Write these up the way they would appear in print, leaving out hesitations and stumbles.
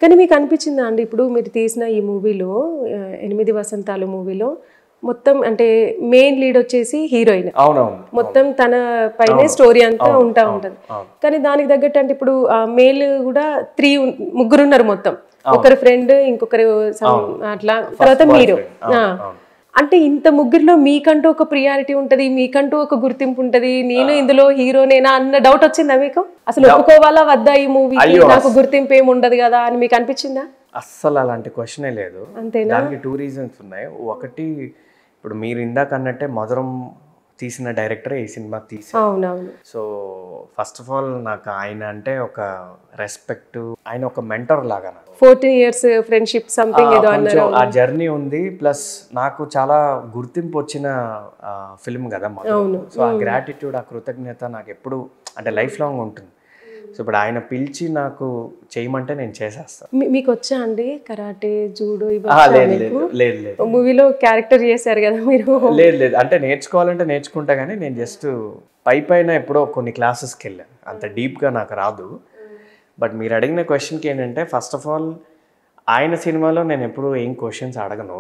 కానీ మీకు అనిపించిందా అండి ఇప్పుడు మీరు తీసిన ఈ మూవీలో 8 వసంతాలు మూవీలో మొత్తం అంటే మెయిన్ లీడ్ వచ్చేసి హీరోయిన్, మొత్తం తన పైనే స్టోరీ అంతా ఉంటది. కానీ దానికి తగ్గట్టు అంటే ఇప్పుడు మేల్ కూడా 3 ఉన్నారు మొత్తం, ఒకరి ఫ్రెండ్, ఇంకొకరు అట్లా, తర్వాత మీరు. అంటే ఇంత ముగ్గురులో మీకంటూ ఒక ప్రియారిటీ ఉంటది, మీకంటూ ఒక గుర్తింపు ఉంటది, నేను ఇందులో హీరోనేనా అన్న డౌట్ వచ్చిందా మీకు? అసలు ఒప్పుకోవాలా వద్దా ఈ మూవీకి, నాకు గుర్తింపు ఏమి ఉండదు కదా అని మీకు అనిపించిందా? అస్సలు అలాంటి క్వశ్చనే లేదు. దానికి 2 రీజన్స్ ఉన్నాయి. ఒకటి, ఇప్పుడు మీరు ఇందాక అన్నట్టే మధురం తీసిన డైరెక్టరే ఈ సినిమా తీసారు. సో ఫస్ట్ ఆఫ్ ఆల్ నాకు ఆయన అంటే ఒక రెస్పెక్ట్, ఆయన ఒక మెంటర్ లాగా. 14 years ఫ్రెండ్షిప్ సంథింగ్ ఏదో అన్నారు, ఆ జర్నీ ఉంది. ప్లస్ నాకు చాలా గుర్తింపు వచ్చిన ఫిల్మ్ కదా మధురం. సో ఆ గ్రాటిట్యూడ్, ఆ కృతజ్ఞత నాకు ఎప్పుడు అంటే లైఫ్ లాంగ్ ఉంటుంది. సో ఇప్పుడు ఆయన పిలిచి నాకు చేయమంటే నేను చేసేస్తాను. మీకు వచ్చా అండి కరాటే, జూడో? లేదు, మూవీలో క్యారెక్టర్ చేశారు కదా మీరు. లేదు అంటే నేర్చుకోవాలంటే నేర్చుకుంటా, కానీ నేను జస్ట్ పైన ఎప్పుడో కొన్ని క్లాసెస్కి వెళ్ళాను, అంత డీప్గా నాకు రాదు. బట్ మీరు అడిగిన క్వశ్చన్కి ఏంటంటే, ఫస్ట్ ఆఫ్ ఆల్ ఆయన సినిమాలో నేను ఎప్పుడు ఏం క్వశ్చన్స్ అడగను.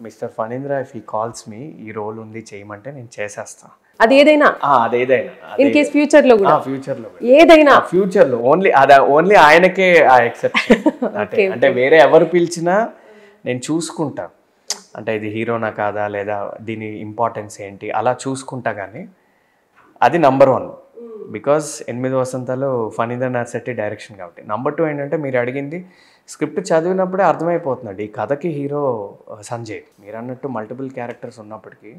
Mister Phanindra if he calls me, ఈ రోల్ ఉంది చేయమంటే నేను చేసేస్తాను. అది ఏదైనా ఇన్ కేస్ ఫ్యూచర్ లో కూడా, ఏదైనా ఫ్యూచర్ లో ఓన్లీ ఆయనకే ఆ ఎక్సెప్షన్. అంటే వేరే ఎవరు పిలిచినా నేను చూసుకుంటా, అంటే ఇది హీరోనా కాదా, లేదా దీని ఇంపార్టెన్స్ ఏంటి, అలా చూసుకుంటా. కానీ అది number 1, because 8 Vasanthalu Phanindra Narsetti direction కాబట్టి. నంబర్ 2 ఏంటంటే, మీరు అడిగింది స్క్రిప్ట్ చదివినప్పుడే అర్థమైపోతుందండి ఈ కథకి హీరో సంజయ్. మీరు అన్నట్టు మల్టిపుల్ క్యారెక్టర్స్ ఉన్నప్పటికీ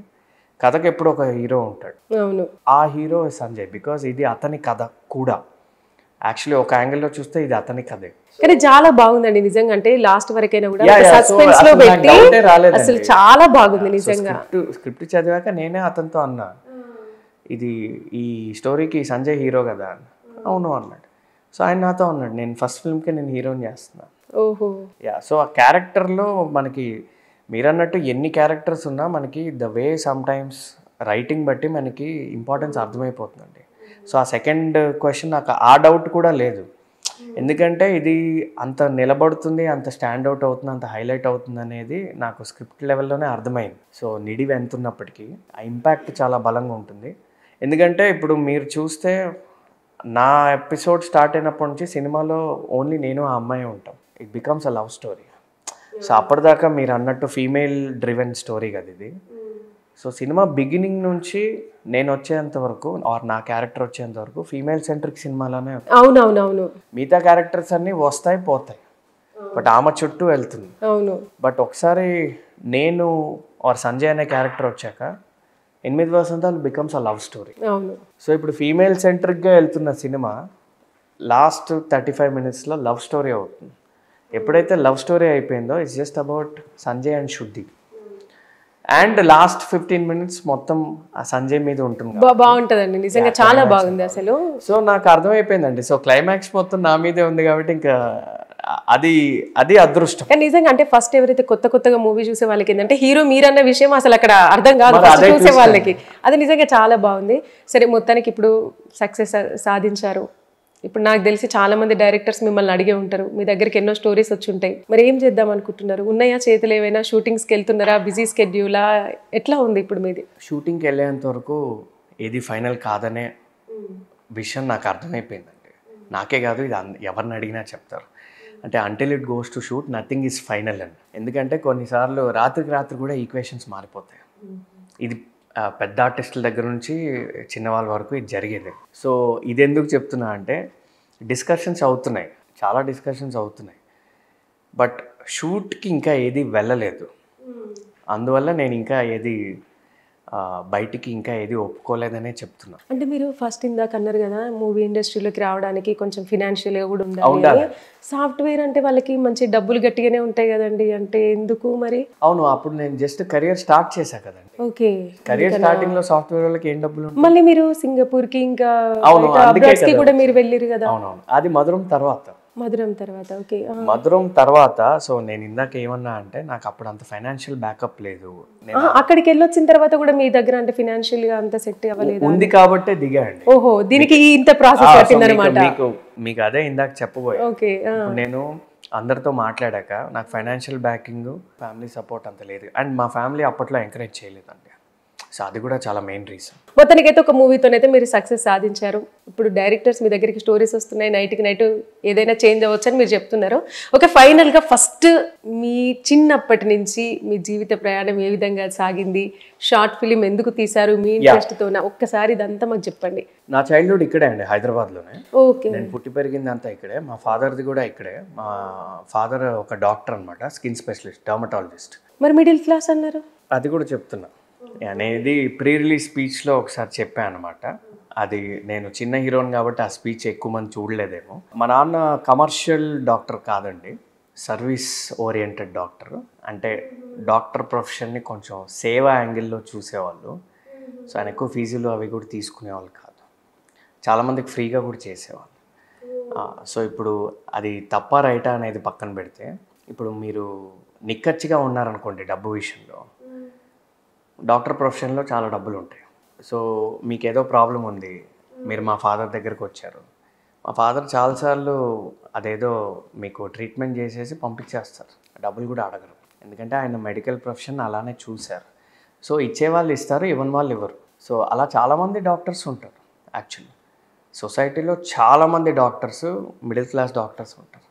కథకి ఎప్పుడు ఒక హీరో ఉంటాడు. ఆ హీరో సంజయ్, బికాజ్ ఇది అతని కథ కూడా. యాక్చువల్లీ ఒక యాంగిల్లో చూస్తే ఇది అతని కథే. కానీ చాలా బాగుందండి నిజంగా, అంటే లాస్ట్ వరకైనా కూడా సస్పెన్స్ లో పెట్టి అసలు చాలా బాగుంది నిజంగా. స్క్రిప్ట్ చదివాక నేనే అతనితో అన్నా, ఇది ఈ స్టోరీకి సంజయ్ హీరో కదా. అవును అన్నాడు. సో ఆయన నాతో అన్నాడు, నేను ఫస్ట్ ఫిల్మ్కి నేను హీరోని చేస్తున్నా. సో ఆ క్యారెక్టర్లో మనకి మీరు అన్నట్టు ఎన్ని క్యారెక్టర్స్ ఉన్నా మనకి the way some times writing బట్టి మనకి ఇంపార్టెన్స్ అర్థమైపోతుందండి. సో ఆ సెకండ్ క్వశ్చన్ నాకు ఆ డౌట్ కూడా లేదు, ఎందుకంటే ఇది అంత నిలబడుతుంది, అంత స్టాండ్ అవుట్ అవుతుంది, అంత హైలైట్ అవుతుంది అనేది నాకు స్క్రిప్ట్ లెవెల్లోనే అర్థమైంది. సో నిడివి ఎంత ఉన్నప్పటికీ ఆ ఇంపాక్ట్ చాలా బలంగా ఉంటుంది. ఎందుకంటే ఇప్పుడు మీరు చూస్తే నా ఎపిసోడ్ స్టార్ట్ అయినప్పటి నుంచి సినిమాలో ఓన్లీ నేను ఆ అమ్మాయి ఉంటాం. It becomes a love story. So అప్పటిదాకా మీరు అన్నట్టు ఫీమేల్ డ్రివెన్ స్టోరీ కదా ఇది. సో సినిమా బిగినింగ్ నుంచి నేను వచ్చేంత వరకు, ఆర్ నా క్యారెక్టర్ వచ్చేంత వరకు ఫీమేల్ సెంట్రిక్ సినిమాలోనే. అవునవునవును, మిగతా క్యారెక్టర్స్ అన్నీ వస్తాయి పోతాయి, బట్ ఆమె చుట్టూ వెళ్తుంది. బట్ ఒకసారి నేను ఆర్ సంజయ్ అనే క్యారెక్టర్ వచ్చాక 8 వసంతాలు becomes a love story. So ఇప్పుడు ఫీమేల్ సెంట్రిక్గా వెళ్తున్న సినిమా లాస్ట్ 35 minutesలో లవ్ స్టోరీ అవుతుంది. ఎప్పుడైతే లవ్ స్టోరీ అయిపోయిందో it's just about Sanjay and Shuddhi, and last 15 minutes మొత్తం ఆ సంజయ్ మీద ఉంటుంది. బాగుంటుందండి నిజంగా, చాలా బాగుంది అసలు. సో నాకు అర్థమైపోయిందండి. సో క్లైమాక్స్ మొత్తం నా మీదే ఉంది కాబట్టి ఇంకా అది అదృష్టం. కానీ నిజంగా అంటే ఫస్ట్ ఎవరైతే కొత్తగా మూవీ చూసే వాళ్ళకి ఏంటంటే హీరో మీరన్న విషయం అసలు అక్కడ అర్థం కాదు చూసే వాళ్ళకి. అది నిజంగా చాలా బాగుంది. సరే, మొత్తానికి ఇప్పుడు సక్సెస్ సాధించారు. ఇప్పుడు నాకు తెలిసి చాలా మంది డైరెక్టర్స్ మిమ్మల్ని అడిగే ఉంటారు, మీ దగ్గరికి ఎన్నో స్టోరీస్ వచ్చి ఉంటాయి, మరి ఏం చేద్దాం అనుకుంటున్నారు? ఉన్నాయా చేతులు ఏవైనా? షూటింగ్స్కి వెళ్తున్నారా? బిజీ స్కెడ్యూలా? ఎట్లా ఉంది ఇప్పుడు మీది? షూటింగ్కి వెళ్ళేంత వరకు ఏది ఫైనల్ కాదనే విషయం నాకు అర్థమైపోయిందండి. నాకే కాదు, ఇది ఎవరిని అడిగినా చెప్తారు. అంటే until it goes to shoot nothing is final అని. ఎందుకంటే కొన్నిసార్లు రాత్రి కూడా ఈక్వేషన్స్ మారిపోతాయి. ఇది పెద్ద ఆర్టిస్టుల దగ్గర నుంచి చిన్నవాళ్ళ వరకు ఇది జరిగేది. సో ఇది ఎందుకు చెప్తున్నా అంటే, డిస్కషన్స్ అవుతున్నాయి, చాలా డిస్కషన్స్ అవుతున్నాయి, బట్ షూట్కి ఇంకా ఏది వెళ్ళలేదు. అందువల్ల నేను ఇంకా ఏది బయటికి ఇంకా ఏది ఒప్పుకోలేదనే చెప్తున్నా. అంటే మీరు ఫస్ట్ ఇందాక అన్నారు కదా, మూవీ ఇండస్ట్రీలోకి రావడానికి కొంచెం ఫినాన్షియల్గా కూడా ఉండాలి. సాఫ్ట్వేర్ అంటే వాళ్ళకి మంచి డబ్బులు గట్టిగానే ఉంటాయి కదండి, అంటే ఎందుకు మరి? అవును, అప్పుడు నేను జస్ట్ కెరియర్ స్టార్ట్ చేశా కదండి. ఓకే, కెరియర్ స్టార్టింగ్ లో సాఫ్ట్వేర్ వాళ్ళకి ఏం డబ్బులు? మళ్ళీ మీరు సింగపూర్ కి ఇంకా కూడా మీరు వెళ్ళిరు కదా. అవునవును, అది మధురం తర్వాత. మధురం తర్వాత ఓకే. మధురం తర్వాత సో నేను ఇందాక ఏమన్నా అంటే నాకు అప్పుడు అంత ఫైనాన్షియల్ బ్యాకప్ లేదు. అక్కడికి వెళ్ళొచ్చిన తర్వాత కూడా మీ దగ్గర అంటే ఫినాన్షియల్ గా అంత సెట్ అవ్వలేదు ఉంది కాబట్టే దిగాండి. ఓహో, దీనికి ఇంత ప్రాసెస్ పట్టిందన్నమాట. మీకు అదే ఇందాక చెప్పబోయే. ఓకే. నేను అందరితో మాట్లాడాక నాకు ఫైనాన్షియల్ బ్యాకింగ్, ఫ్యామిలీ సపోర్ట్ అంత లేదు. అండ్ మా ఫ్యామిలీ అప్పట్లో ఎంకరేజ్ చేయలేదండి. సో అది కూడా చాలా మెయిన్ రీజన్. మొత్తానికైతే ఒక మూవీతోనైతే మీరు సక్సెస్ సాధించారు. ఇప్పుడు డైరెక్టర్స్ మీ దగ్గరికి స్టోరీస్ వస్తున్నాయి, నైట్కి నైట్ ఏదైనా చేంజ్ అవ్వచ్చు అని మీరు చెప్తున్నారు. ఓకే, ఫైనల్గా ఫస్ట్ మీ చిన్నప్పటి నుంచి మీ జీవిత ప్రయాణం ఏ విధంగా సాగింది, షార్ట్ ఫిలిం ఎందుకు తీశారు, మీ ఇంట్రెస్ట్తో ఒక్కసారి ఇదంతా మాకు చెప్పండి. నా చైల్డ్హుడ్ ఇక్కడే అండి, హైదరాబాద్లోనే. ఓకే. నేను పుట్టి పెరిగింది అంతా ఇక్కడే. మా ఫాదర్ది కూడా ఇక్కడే. మా ఫాదర్ ఒక డాక్టర్ అనమాట, స్కిన్ స్పెషలిస్ట్, డర్మటాలజిస్ట్. మరి మిడిల్ క్లాస్ అన్నారు, అది కూడా చెప్తున్నా అనేది ప్రీ రిలీజ్ స్పీచ్లో ఒకసారి చెప్పాను అనమాట. అది నేను చిన్న హీరోని కాబట్టి ఆ స్పీచ్ ఎక్కువ మంది చూడలేదేమో. మా నాన్న కమర్షియల్ డాక్టర్ కాదండి, సర్వీస్ ఓరియంటెడ్ డాక్టర్. అంటే డాక్టర్ ప్రొఫెషన్ని కొంచెం సేవా యాంగిల్లో చూసేవాళ్ళు. సో ఆయన ఎక్కువ ఫీజులు అవి కూడా తీసుకునేవాళ్ళు కాదు, చాలామందికి ఫ్రీగా కూడా చేసేవాళ్ళు. సో ఇప్పుడు అది తప్ప రైటా అనేది పక్కన పెడితే, ఇప్పుడు మీరు నిక్కచ్చిగా ఉన్నారనుకోండి డబ్బు విషయంలో, డాక్టర్ ప్రొఫెషన్లో చాలా డబ్బులు ఉంటాయి. సో మీకు ఏదో ప్రాబ్లం ఉంది, మీరు మా ఫాదర్ దగ్గరికి వచ్చారు. మా ఫాదర్ చాలాసార్లు అదేదో మీకు ట్రీట్మెంట్ చేసేసి పంపించేస్తారు, డబ్బులు కూడా అడగరు. ఎందుకంటే ఆయన మెడికల్ ప్రొఫెషన్ అలానే చూశారు. సో ఇచ్చేవాళ్ళు ఇస్తారు, ఇవ్వని వాళ్ళు ఇవ్వరు. సో అలా చాలామంది డాక్టర్స్ ఉంటారు. యాక్చువల్లీ సొసైటీలో చాలామంది డాక్టర్స్ మిడిల్ క్లాస్ డాక్టర్స్ ఉంటారు.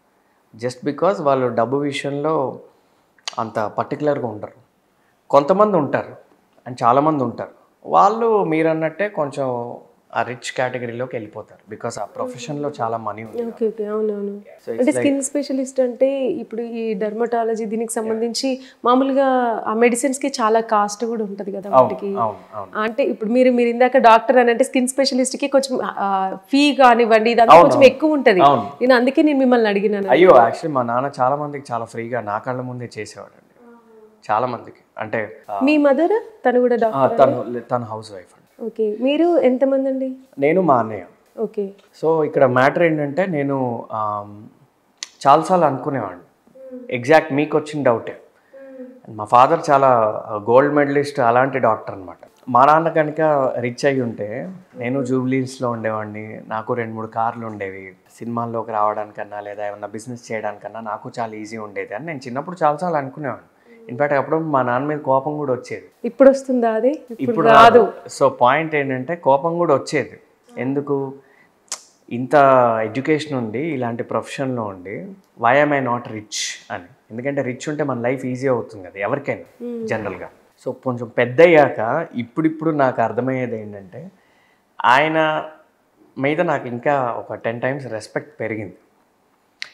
జస్ట్ బికాజ్ వాళ్ళు డబ్బు విషయంలో అంత పర్టికులర్గా ఉండరు. కొంతమంది ఉంటారు అండ్ చాలామంది ఉంటారు. వాళ్ళు మీరన్నట్టే కొంచెం ఆ రిచ్ కేటగిరీలోకి వెళ్ళిపోతారు, బికాస్ ఆ ప్రొఫెషన్లో చాలా మనీ ఉంది. ఓకే ఓకే, అవునవును. అంటే స్కిన్ స్పెషలిస్ట్ అంటే ఇప్పుడు ఈ డర్మటాలజీ దీనికి సంబంధించి మామూలుగా ఆ మెడిసిన్స్కి చాలా కాస్ట్ కూడా ఉంటుంది కదా వాటికి. అంటే ఇప్పుడు మీరు ఇందాక డాక్టర్ అని అంటే స్కిన్ స్పెషలిస్ట్కి కొంచెం ఫీ కానివ్వండి ఇదంతా కొంచెం ఎక్కువ ఉంటుంది. నేను అందుకే నేను మిమ్మల్ని అడిగినాను. అయ్యో, యాక్చువల్లీ మా నాన్న చాలా మందికి చాలా ఫ్రీగా నా కళ్ళ ముందే చేసేవాడు అండి, చాలా మందికి. అంటే మీ మదర్ తను కూడా డాక్టర్? తను హౌస్ వైఫ్ అండి. ఓకే. మీరు ఎంతమంది అండి? నేను మా అన్నయ్య. ఓకే. సో ఇక్కడ మ్యాటర్ ఏంటంటే, నేను చాలాసార్లు అనుకునేవాడిని, ఎగ్జాక్ట్ మీకు వచ్చిన డౌటే. మా ఫాదర్ చాలా గోల్డ్ మెడలిస్ట్ అలాంటి డాక్టర్ అనమాట. మా నాన్న కనుక రిచ్ అయ్యి ఉంటే నేను జూబ్లీస్లో ఉండేవాడిని, నాకు 2-3 కార్లు ఉండేవి, సినిమాల్లోకి రావడానికన్నా లేదా ఏమన్నా బిజినెస్ చేయడానికన్నా నాకు చాలా ఈజీ ఉండేది అని నేను చిన్నప్పుడు చాలాసార్లు అనుకునేవాడిని. ఇన్ఫాక్ట్ అప్పుడు మా నాన్న మీద కోపం కూడా వచ్చేది. ఇప్పుడు వస్తుందా అది? ఇప్పుడు రాదు. సో పాయింట్ ఏంటంటే కోపం కూడా వచ్చేది. ఎందుకు ఇంత ఎడ్యుకేషన్ ఉండి ఇలాంటి ప్రొఫెషన్లో ఉండి why am I not rich అని. ఎందుకంటే రిచ్ ఉంటే మన లైఫ్ ఈజీ అవుతుంది కదా ఎవరికైనా జనరల్గా. సో కొంచెం పెద్ద అయ్యాక ఇప్పుడు నాకు అర్థమయ్యేది ఏంటంటే, ఆయన మీద నాకు ఇంకా ఒక 10 times రెస్పెక్ట్ పెరిగింది.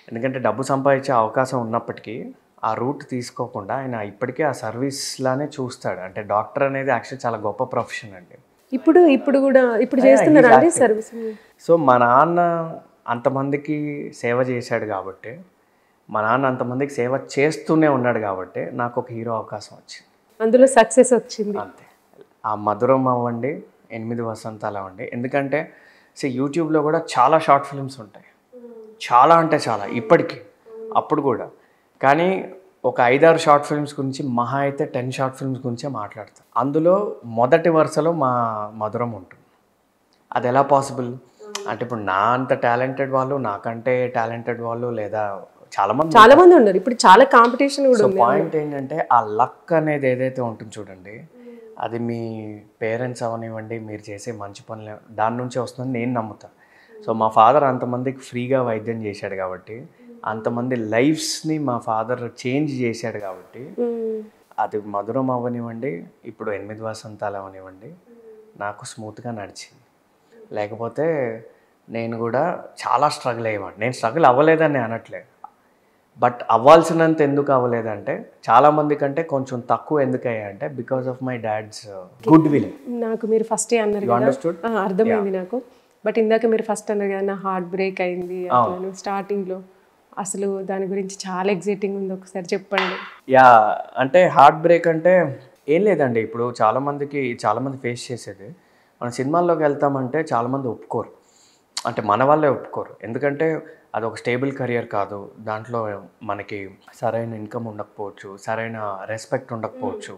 ఎందుకంటే డబ్బు సంపాదించే అవకాశం ఉన్నప్పటికీ ఆ రూట్ తీసుకోకుండా ఆయన ఇప్పటికీ ఆ సర్వీస్లానే చూస్తాడు. అంటే డాక్టర్ అనేది యాక్చువల్లీ చాలా గొప్ప ప్రొఫెషన్ అండి. ఇప్పుడు కూడా చేస్తున్నారా అండి సర్వీస్? సో మా నాన్న అంతమందికి సేవ చేశాడు కాబట్టి, మా నాన్న అంతమందికి సేవ చేస్తూనే ఉన్నాడు కాబట్టి నాకు ఒక హీరో అవకాశం వచ్చింది, అందులో సక్సెస్ వచ్చింది అంతే. ఆ మధురం అవ్వండి, 8 వసంతాలు అవ్వండి. ఎందుకంటే యూట్యూబ్లో కూడా చాలా షార్ట్ ఫిల్మ్స్ ఉంటాయి, చాలా అంటే చాలా ఇప్పటికీ, అప్పుడు కూడా. కానీ ఒక 5-6 షార్ట్ ఫిల్మ్స్ గురించి, మహా అయితే 10 షార్ట్ ఫిల్మ్స్ గురించే మాట్లాడతాను. అందులో మొదటి వరుసలో మా మధురం ఉంటుంది. అది ఎలా పాసిబుల్ అంటే, ఇప్పుడు నా అంత టాలెంటెడ్ వాళ్ళు, నాకంటే టాలెంటెడ్ వాళ్ళు, లేదా చాలా మంది ఉన్నారు. ఇప్పుడు చాలా కాంపిటీషన్ కూడా ఉంది. పాయింట్ ఏంటంటే, ఆ లక్ అనేది ఏదైతే ఉంటుంది చూడండి, అది మీ పేరెంట్స్ అవనివ్వండి, మీరు చేసే మంచి పనులు దాని నుంచే వస్తుందని నేను నమ్ముతాను. సో మా ఫాదర్ అంతమందికి ఫ్రీగా వైద్యం చేశాడు కాబట్టి, అంతమంది లైఫ్స్ని మా ఫాదర్ చేంజ్ చేశాడు కాబట్టి, అది మధురం అవ్వనివ్వండి, ఇప్పుడు 8 వసంతాలు అవనివ్వండి, నాకు స్మూత్గా నడిచింది. లేకపోతే నేను కూడా చాలా స్ట్రగుల్ అయ్యేవాడిని. నేను స్ట్రగుల్ అవ్వలేదని అనట్లేదు, బట్ అవ్వాల్సినంత ఎందుకు అవ్వలేదంటే, చాలామంది కంటే కొంచెం తక్కువ ఎందుకు అయ్యాయంటే, because of my dad's goodwill. నాకు మీరు ఫస్టే అన్నారు కదా, అర్థమైంది నాకు. బట్ ఇందాక మీరు ఫస్ట్ అన్నారు కదా, నా హార్ట్ బ్రేక్ అయింది స్టార్టింగ్లో. అసలు దాని గురించి చాలా ఎగ్జైటింగ్ ఉంది, ఒకసారి చెప్పండి. యా, అంటే హార్ట్ బ్రేక్ అంటే ఏం లేదండి. ఇప్పుడు చాలామంది ఫేస్ చేసేది, మన సినిమాల్లోకి వెళ్తామంటే చాలామంది ఒప్పుకోరు, అంటే మన వాళ్ళే ఒప్పుకోరు. ఎందుకంటే అదొక స్టేబుల్ కెరియర్ కాదు, దాంట్లో మనకి సరైన ఇన్కమ్ ఉండకపోవచ్చు, సరైన రెస్పెక్ట్ ఉండకపోవచ్చు,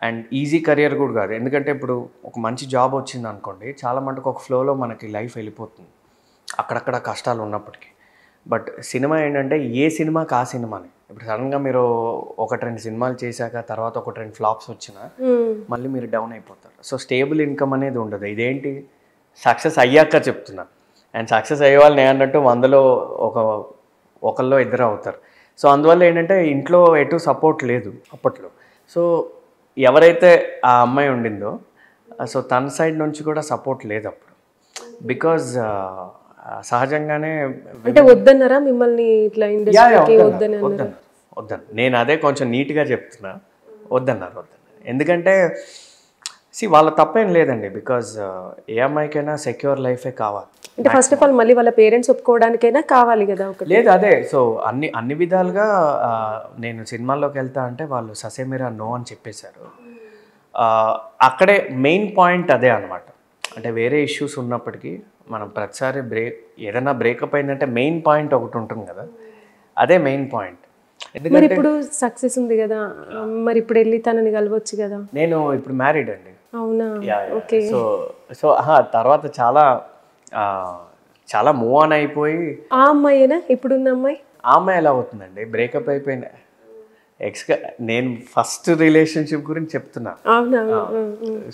అండ్ ఈజీ కెరియర్ కూడా కాదు. ఎందుకంటే ఇప్పుడు ఒక మంచి జాబ్ వచ్చింది అనుకోండి, చాలా మటుకు ఒక ఫ్లోలో మనకి లైఫ్ వెళ్ళిపోతుంది అక్కడక్కడ కష్టాలు ఉన్నప్పటికీ. బట్ సినిమా ఏంటంటే ఏ సినిమాకి ఆ సినిమాని. ఇప్పుడు సడన్గా మీరు 1-2 సినిమాలు చేశాక తర్వాత 1-2 ఫ్లాప్స్ వచ్చినా మళ్ళీ మీరు డౌన్ అయిపోతారు. సో స్టేబుల్ ఇన్కమ్ అనేది ఉండదు. ఇదేంటి సక్సెస్ అయ్యాక చెప్తున్నా. అండ్ సక్సెస్ అయ్యే వాళ్ళు నేను అన్నట్టు 100లో ఒకళ్ళో ఇద్దరు అవుతారు. సో అందువల్ల ఏంటంటే ఇంట్లో ఎటు సపోర్ట్ లేదు అప్పట్లో. సో ఎవరైతే ఆ అమ్మాయి ఉండిందో సో తన సైడ్ నుంచి కూడా సపోర్ట్ లేదు అప్పుడు. బికాజ్ సహజంగానే అంటే వద్దన్నారా మిమ్మల్ని ఇట్లా ఇండస్ట్రీకి వద్దన్నారు? నేను అదే కొంచెం నీట్గా చెప్తున్నా, వద్దన్నారు. ఎందుకంటే వాళ్ళ తప్పేం లేదండి. బికాజ్ ఏ అమ్మాయికైనా సెక్యూర్ లైఫే కావాలి. అంటే ఫస్ట్ ఆఫ్ ఆల్ మళ్ళీ వాళ్ళ పేరెంట్స్ ఒప్పుకోవడానికైనా కావాలి కదా ఒకటి. లేదు అదే. సో అన్ని విధాలుగా నేను సినిమాల్లోకి వెళ్తా అంటే వాళ్ళు ససేమిరా నో అని చెప్పేశారు. అక్కడే మెయిన్ పాయింట్ అదే అనమాట. అంటే వేరే ఇష్యూస్ ఉన్నప్పటికీ మనం ప్రతిసారి ఏదైనా బ్రేకప్ అయిందంటే మెయిన్ పాయింట్ ఒకటి ఉంటుంది కదా, అదే మెయిన్ పాయింట్. మరి ఇప్పుడు సక్సెస్ ఉంది కదా, మరి ఇప్పుడు వెళ్ళి తనని కలవచ్చు కదా. నేను ఇప్పుడు మ్యారీడ్ అండి. అవునా? ఓకే. సో తర్వాత చాలా మూవ్ ఆన్ అయిపోయి. ఆ అమ్మాయినా ఇప్పుడున్న అమ్మాయి? ఆ అమ్మాయి ఎలా అవుతుందండి? బ్రేకప్ అయిపోయిన నేను ఫస్ట్ రిలేషన్షిప్ గురించి చెప్తున్నా.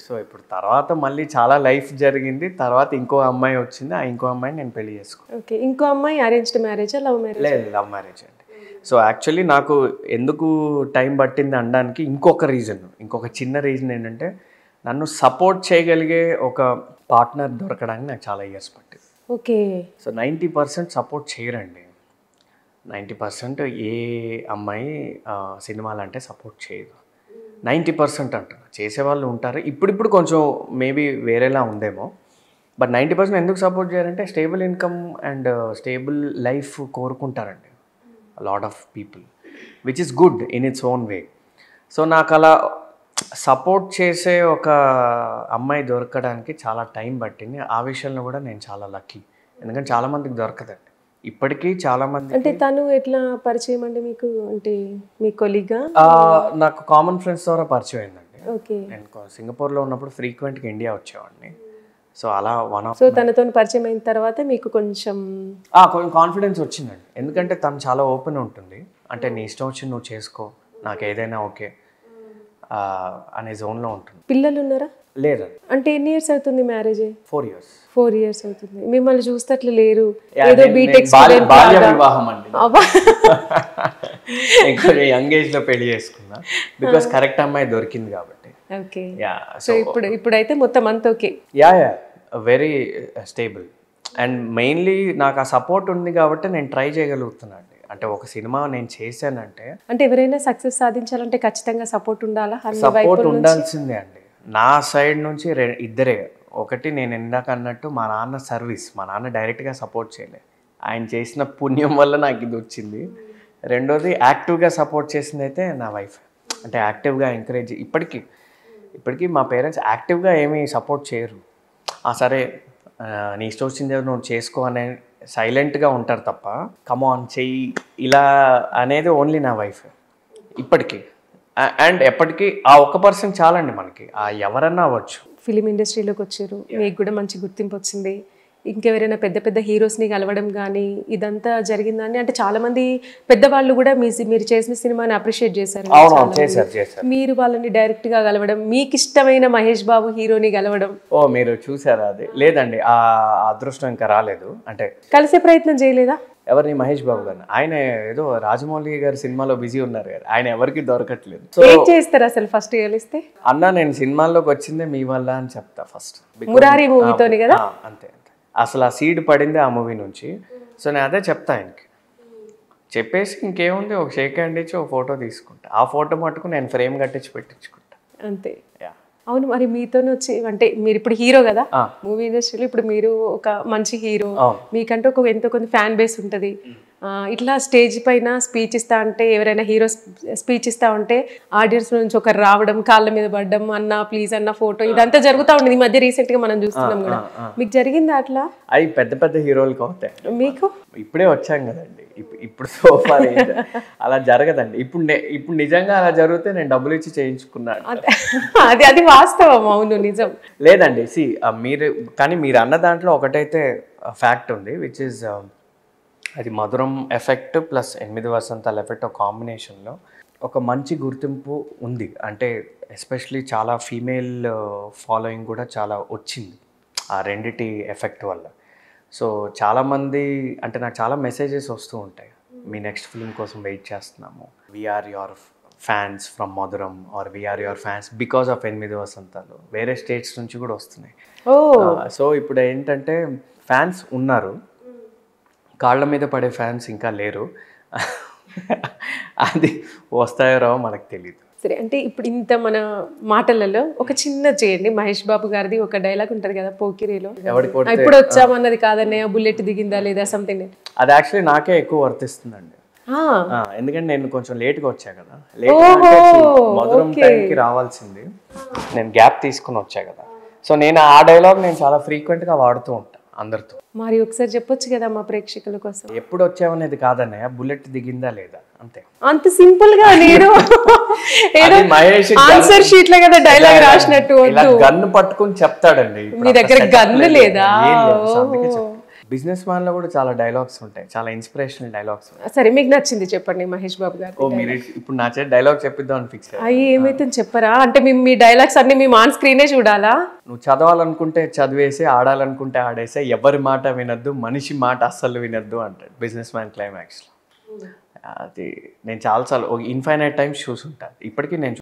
సో ఇప్పుడు తర్వాత మళ్ళీ చాలా లైఫ్ జరిగింది, తర్వాత ఇంకో అమ్మాయి వచ్చింది, ఆ ఇంకో అమ్మాయిని నేను పెళ్లి చేసుకున్నాను. ఓకే. ఇంకో అమ్మాయి అరేంజ్డ్ మ్యారేజా లవ్ మ్యారేజ్? లేదు, లవ్ మ్యారేజ్ అండి. సో యాక్చువల్లీ నాకు ఎందుకు టైం పట్టింది అనడానికి ఇంకొక చిన్న రీజన్ ఏంటంటే, నన్ను సపోర్ట్ చేయగలిగే ఒక పార్ట్నర్ దొరకడానికి నాకు చాలా ఇయర్స్ పట్టింది. ఓకే. సో 90% సపోర్ట్ చేయరండి. 90% ఏ అమ్మాయి సినిమాలు అంటే సపోర్ట్ చేయదు. 90% అంటారు, చేసేవాళ్ళు ఉంటారు. ఇప్పుడు కొంచెం మేబీ వేరేలా ఉందేమో. బట్ 90% ఎందుకు సపోర్ట్ చేయాలంటే stable income and stable life కోరుకుంటారండి lot of people, which is good in its own way. So నాకు అలా సపోర్ట్ చేసే ఒక అమ్మాయి దొరకడానికి చాలా టైం పట్టింది. ఆ విషయంలో కూడా నేను చాలా లక్కీ, ఎందుకంటే చాలామందికి దొరకదండి ఇప్పటికీ. చాలామంది. అంటే తను ఎట్లా పరిచయం అండి మీకు? అంటే మీ కొలీగా? నాకు కామన్ ఫ్రెండ్స్ ద్వారా పరిచయం అయిందండి. ఓకే. నేను సింగపూర్లో ఉన్నప్పుడు ఫ్రీక్వెంట్గా ఇండియా వచ్చేవాడిని. సో అలా సో తనతో పరిచయం అయిన తర్వాత మీకు కొంచెం కాన్ఫిడెన్స్ వచ్చిందండి. ఎందుకంటే తను చాలా ఓపెన్ ఉంటుంది. అంటే నీ ఇష్టం వచ్చి నువ్వు చేసుకో, నాకు ఏదైనా ఓకే అనే జోన్లో ఉంటుంది. పిల్లలు ఉన్నారా? లేదండి. అంటే ఎన్ని ఇయర్స్ అవుతుంది మ్యారేజ్? 4 years. 4 years అవుతుంది. మిమ్మల్ని చూస్తే అట్లా లేరు, ఏదో బీటెక్ వివాహం అండి. కొంచెం యంగ్ ఏజ్ లో పెళ్లి చేసుకున్నా, బికాస్ కరెక్ట్ అమ్మాయి దొరికింది కాబట్టి. ఓకే. సో ఇప్పుడైతే మొత్తం అంత okay. Yeah very stable. And mainly నాకు ఆ సపోర్ట్ ఉంది కాబట్టి నేను ట్రై చేయగలుగుతున్నాను. అంటే ఒక సినిమా నేను చేశానంటే, అంటే ఎవరైనా సక్సెస్ సాధించాలంటే ఖచ్చితంగా సపోర్ట్ ఉండాలా? సపోర్ట్ ఉండాల్సిందే అండి. నా సైడ్ నుంచి ఇద్దరే. ఒకటి నేను ఇందాక అన్నట్టు మా నాన్న సర్వీస్, మా నాన్న డైరెక్ట్గా సపోర్ట్ చేయలేదు, ఆయన చేసిన పుణ్యం వల్ల నాకు ఇది వచ్చింది. రెండోది యాక్టివ్గా సపోర్ట్ చేసింది అయితే నా వైఫ్. అంటే యాక్టివ్గా ఎంకరేజ్, ఇప్పటికీ మా పేరెంట్స్ యాక్టివ్గా ఏమీ సపోర్ట్ చేయరు. సరే నీ ఇష్టం వచ్చింది నువ్వు చేసుకో అనే సైలెంట్గా ఉంటారు తప్ప కమాన్ చెయ్యి ఇలా అనేది ఓన్లీ నా వైఫ్ ఇప్పటికీ. అండ్ ఎప్పటికీ ఆ ఒక్క పర్సన్ చాలండి మనకి, ఎవరన్నా అవ్వచ్చు. ఫిలిం ఇండస్ట్రీలోకి వచ్చారు, మీకు కూడా మంచి గుర్తింపు వచ్చింది. ఇంకెవరైనా పెద్ద పెద్ద హీరోస్ని కలవడం కానీ ఇదంతా జరిగిందని, అంటే చాలా మంది పెద్దవాళ్ళు కూడా మీరు చేసిన సినిమాని అప్రిషియేట్ చేశారు. మీరు వాళ్ళని డైరెక్ట్ గా కలవడం, మీకు ఇష్టమైన మహేష్ బాబు హీరోని కలవడం, మీరు చూసారా? అది లేదండి, ఆ అదృష్టం ఇంకా రాలేదు. అంటే కలిసే ప్రయత్నం చేయలేదా? ఎవరిని? మహేష్ బాబు గారిని. ఆయన ఏదో రాజమౌళి గారి సినిమాలో బిజీ ఉన్నారు కదా, ఆయన ఎవరికి దొరకట్లేదు. ఏం చేస్తారు అసలు ఫస్ట్ కలిస్తే? అన్న నేను సినిమాల్లోకి వచ్చిందే మీ వల్ల అని చెప్తా ఫస్ట్. మురారి మూవీతోని కదా? అంతే, అసలు ఆ సీడ్ పడింది ఆ మూవీ నుంచి. సో నేను అదే చెప్తా ఆయనకి, చెప్పేసి ఇంకేముంది ఒక షేక్ హ్యాండ్ ఇచ్చి ఒక ఫోటో తీసుకుంటా. ఆ ఫోటో మటుకు నేను ఫ్రేమ్ కట్టించి పెట్టించుకుంటా అంతే. అవును, మరి మీతోనే వచ్చి, అంటే మీరు ఇప్పుడు హీరో కదా మూవీ ఇండస్ట్రీలో, ఇప్పుడు మీరు ఒక మంచి హీరో, మీకంటే ఎంతో కొంత ఫ్యాన్ బేస్ ఉంటుంది. ఇట్లా స్టేజ్ పైన స్పీచ్ ఇస్తా అంటే ఎవరైనా హీరో స్పీచ్ ఇస్తా ఉంటే ఆడియన్స్ నుంచి ఒకరు రావడం కాళ్ళ మీద పడడం అన్న ప్లీజ్ అన్న ఫోటో ఇదంతా జరుగుతూ ఉంటుంది ఈ మధ్య రీసెంట్ గా మనం చూస్తున్నాం కూడా మీకు జరిగిందా అట్లా అవి పెద్ద పెద్ద హీరోలకు అవుతాయి మీకు ఇప్పుడే వచ్చాం కదండి ఇప్పుడు సోఫా అలా జరగదండి ఇప్పుడు నిజంగా అలా జరిగితే నేను డబ్బులు ఇచ్చి చేయించుకున్నాను అది వాస్తవం అవును నిజం లేదండి కానీ మీరు అన్న దాంట్లో ఒకటైతే ఫ్యాక్ట్ ఉంది విచ్ ఇస్ అది మధురం ఎఫెక్ట్ ప్లస్ 8 వసంతాల ఎఫెక్ట్ ఒక కాంబినేషన్లో ఒక మంచి గుర్తింపు ఉంది అంటే ఎస్పెషలీ చాలా ఫీమేల్ ఫాలోయింగ్ కూడా చాలా వచ్చింది ఆ రెండిటి ఎఫెక్ట్ వల్ల సో చాలామంది అంటే నాకు చాలా మెసేజెస్ వస్తూ ఉంటాయి మీ నెక్స్ట్ ఫిల్మ్ కోసం వెయిట్ చేస్తున్నాము we are your fans from Madhuram or we are your fans because of 8 వసంతాలు వేరే స్టేట్స్ నుంచి కూడా వస్తున్నాయి సో ఇప్పుడు ఏంటంటే ఫ్యాన్స్ ఉన్నారు కాళ్ళ మీద పడే ఫ్యాన్స్ ఇంకా లేరు అది వస్తాయో రావో మనకు తెలియదు సరే అంటే ఇప్పుడు ఇంత మన మాటలలో ఒక చిన్న చేయండి మహేష్ బాబు గారిది ఒక డైలాగ్ ఉంటుంది కదా పోకిరిలో ఇప్పుడు వచ్చామన్నది కాదన్నయ్య బుల్లెట్ దిగిందా లేదా సంథింగ్ అది యాక్చువల్లీ నాకే ఎక్కువ వర్తిస్తుందండి ఎందుకంటే నేను కొంచెం లేట్గా వచ్చా కదా లేట్ మధురం టైంకి రావాల్సింది నేను గ్యాప్ తీసుకుని వచ్చా కదా సో నేను ఆ డైలాగ్ నేను చాలా ఫ్రీక్వెంట్గా వాడుతూ ఉంటాను అందరితో మరి ఒకసారి చెప్పొచ్చు కదా మా ప్రేక్షకుల కోసం ఎప్పుడు వచ్చావనేది కాదన్నయ్య బుల్లెట్ దిగిందా లేదా అంతే అంత సింపుల్ గా నేను ఆన్సర్ షీట్ లో కదా డైలాగ్ రాసినట్టు గన్ను పట్టుకుని చెప్తాడండి మీ దగ్గర గన్ను లేదా బిజినెస్ మ్యాన్ లో కూడా చాలా డైలాగ్స్ ఉంటాయి చాలా ఇన్స్పిరేషనల్ డైలాగ్స్ సరే మీకు నచ్చింది చెప్పండి మహేష్ బాబు గారు మీరు ఇప్పుడు నా చేతి డైలాగ్ చెప్పిద్దాం అని ఫిక్స్ అయ్యి ఏమైతే చెప్పరా అంటే మీ డైలాగ్స్ అన్ని మేము ఆన్ స్క్రీనే చూడాలా నువ్వు చదవాలనుకుంటే చదివేసి ఆడాలనుకుంటే ఆడేసే ఎవరి మాట వినొద్దు మనిషి మాట అస్సలు వినొద్దు అంటాడు బిజినెస్ మ్యాన్ క్లైమాక్స్ లో అది నేను చాలాసార్లు ఇన్ఫైనైట్ టైమ్స్ చూసుంటాను ఇప్పటికీ నేను